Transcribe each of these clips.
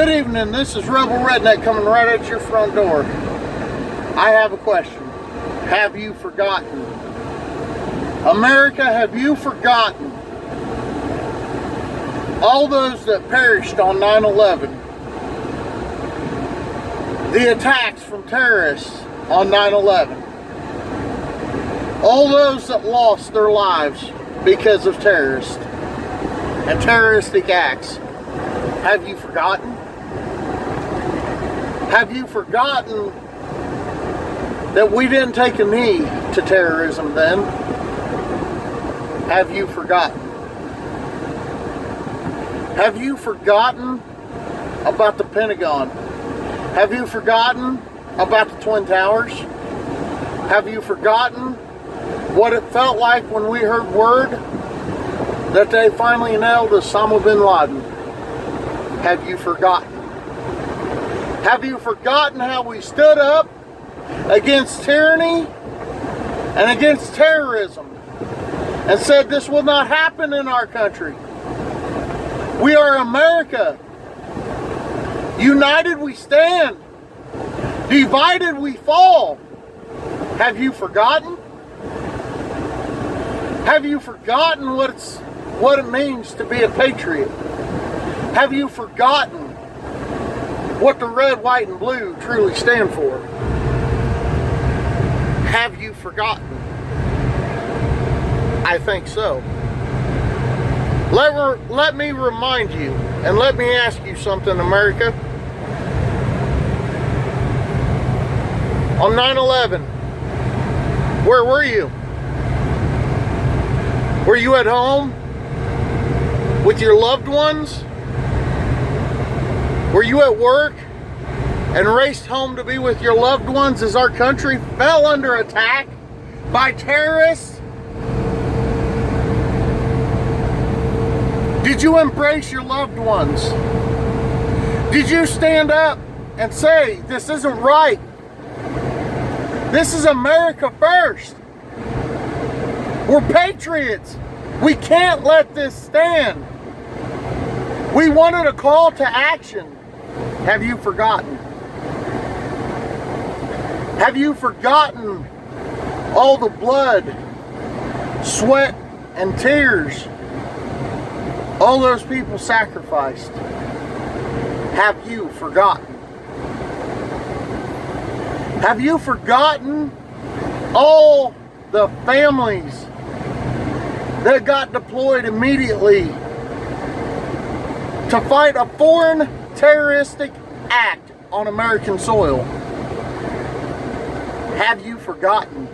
Good evening, this is Rebel Redneck coming right at your front door. I have a question. Have you forgotten? America, have you forgotten all those that perished on 9/11? The attacks from terrorists on 9/11. All those that lost their lives because of terrorists and terroristic acts. Have you forgotten? Have you forgotten that we didn't take a knee to terrorism then? Have you forgotten? Have you forgotten about the Pentagon? Have you forgotten about the Twin Towers? Have you forgotten what it felt like when we heard word that they finally nailed Osama bin Laden? Have you forgotten? Have you forgotten how we stood up against tyranny and against terrorism and said this will not happen in our country? We are America. United we stand. Divided we fall. Have you forgotten? Have you forgotten what it means to be a patriot? Have you forgotten what the red, white, and blue truly stand for? Have you forgotten? I think so. Let me remind you, and let me ask you something, America. On 9/11, where were you? Were you at home with your loved ones? Were you at work and raced home to be with your loved ones as our country fell under attack by terrorists? Did you embrace your loved ones? Did you stand up and say, this isn't right? This is America first. We're patriots. We can't let this stand. We wanted a call to action. Have you forgotten? Have you forgotten all the blood, sweat, and tears all those people sacrificed? Have you forgotten? Have you forgotten all the families that got deployed immediately to fight a foreign terroristic act on American soil? Have you forgotten?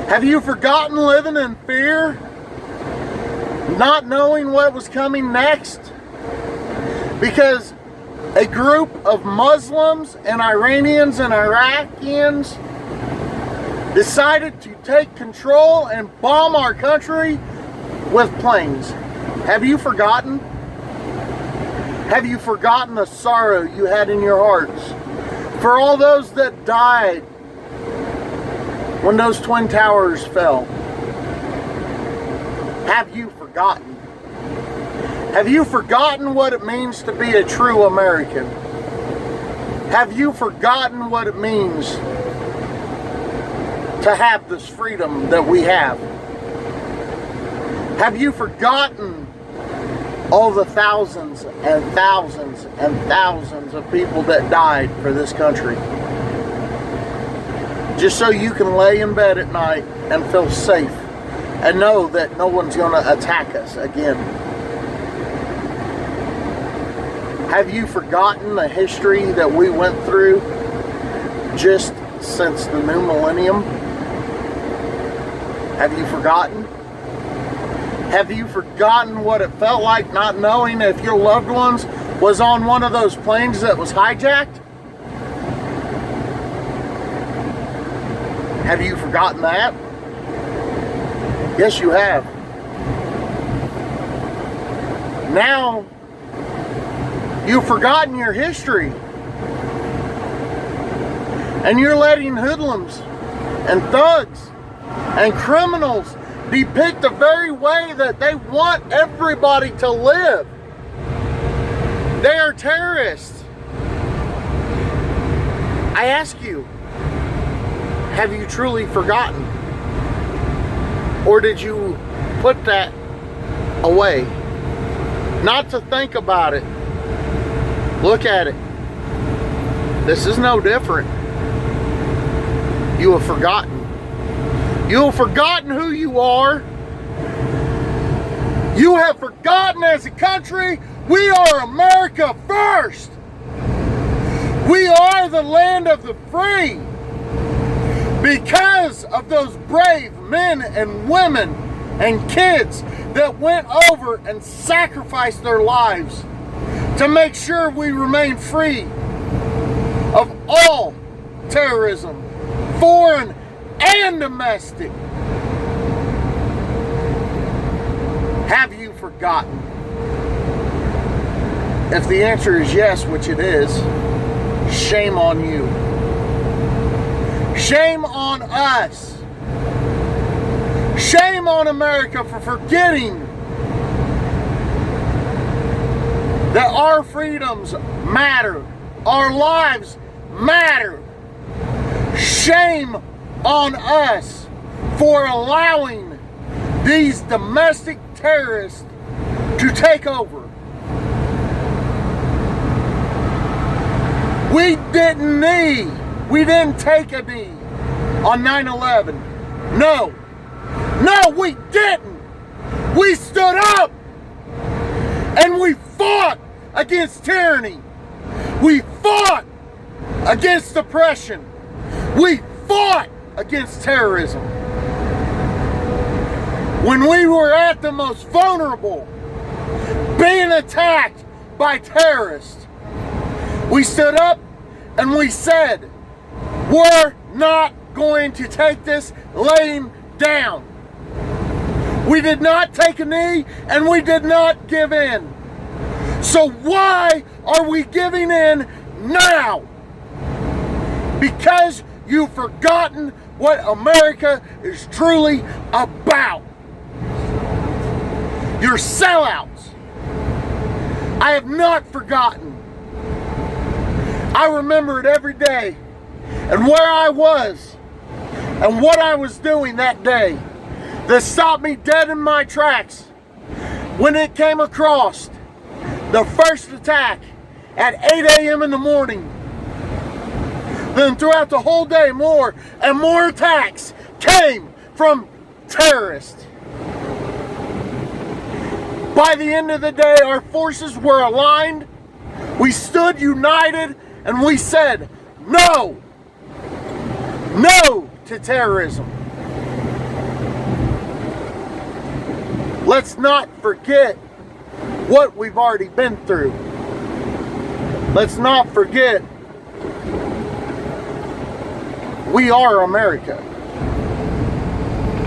Have you forgotten living in fear? Not knowing what was coming next? Because a group of Muslims and Iranians and Iraqians decided to take control and bomb our country with planes. Have you forgotten? Have you forgotten the sorrow you had in your hearts for all those that died when those Twin Towers fell? Have you forgotten? Have you forgotten what it means to be a true American? Have you forgotten what it means to have this freedom that we have? Have you forgotten all the thousands and thousands and thousands of people that died for this country? Just so you can lay in bed at night and feel safe and know that no one's going to attack us again. Have you forgotten the history that we went through just since the new millennium? Have you forgotten? Have you forgotten what it felt like not knowing if your loved ones was on one of those planes that was hijacked? Have you forgotten that? Yes, you have. Now, you've forgotten your history. And you're letting hoodlums and thugs and criminals depict the very way that they want everybody to live. They are terrorists. I ask you, have you truly forgotten? Or did you put that away? Not to think about it. Look at it. This is no different. You have forgotten. You have forgotten who you are. You have forgotten as a country, we are America first. We are the land of the free. Because of those brave men and women and kids that went over and sacrificed their lives to make sure we remain free of all terrorism, foreign and domestic. Have you forgotten? If the answer is yes, which it is, shame on you. Shame on us. Shame on America for forgetting that our freedoms matter. Our lives matter. Shame on us for allowing these domestic terrorists to take over. We didn't take a knee on 9/11. No, we didn't. We stood up and we fought against tyranny. We fought against oppression. We fought against terrorism. When we were at the most vulnerable, being attacked by terrorists, we stood up and we said, we're not going to take this laying down. We did not take a knee and we did not give in. So why are we giving in now? Because you've forgotten what America is truly about. You're sellouts. I have not forgotten. I remember it every day and where I was and what I was doing that day that stopped me dead in my tracks when it came across the first attack at 8 a.m. in the morning. Then throughout the whole day, more and more attacks came from terrorists. By the end of the day, our forces were aligned. We stood united and we said, no to terrorism. Let's not forget what we've already been through. Let's not forget we are America.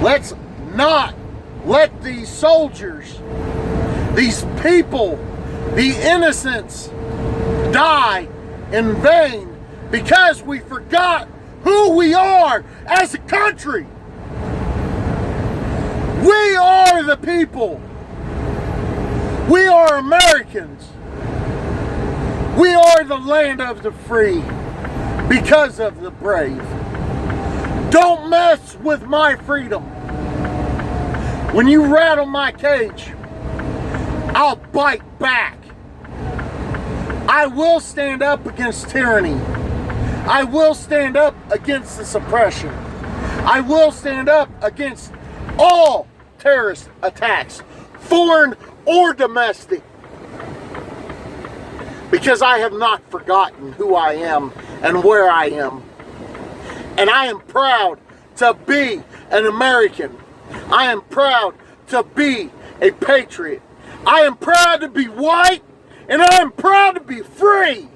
Let's not let these soldiers, these people, the innocents, die in vain because we forgot who we are as a country. We are the people. We are Americans. We are the land of the free because of the brave. Don't mess with my freedom. When you rattle my cage, I'll bite back. I will stand up against tyranny. I will stand up against the suppression. I will stand up against all terrorist attacks, foreign or domestic. Because I have not forgotten who I am and where I am. And I am proud to be an American. I am proud to be a patriot. I am proud to be white, and I am proud to be free.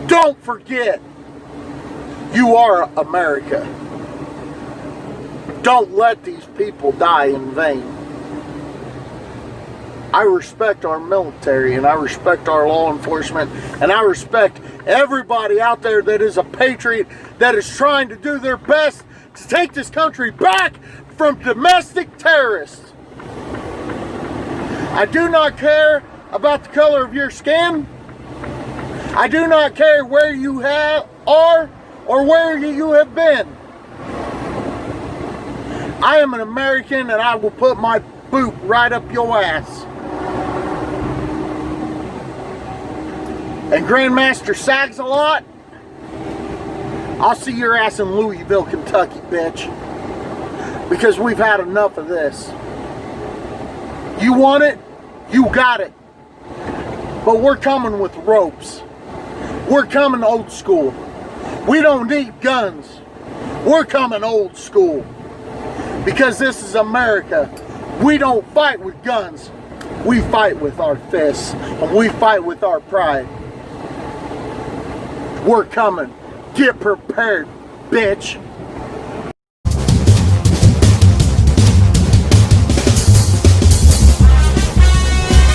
Don't forget, you are America. Don't let these people die in vain. I respect our military, and I respect our law enforcement, and I respect everybody out there that is a patriot, that is trying to do their best to take this country back from domestic terrorists. I do not care about the color of your skin. I do not care where you are or where you have been. I am an American and I will put my boot right up your ass. And Grandmaster Sags-a-Lot, I'll see your ass in Louisville, Kentucky, bitch. Because we've had enough of this. You want it? You got it. But we're coming with ropes. We're coming old school. We don't need guns. We're coming old school. Because this is America. We don't fight with guns. We fight with our fists. And we fight with our pride. We're coming. Get prepared, bitch.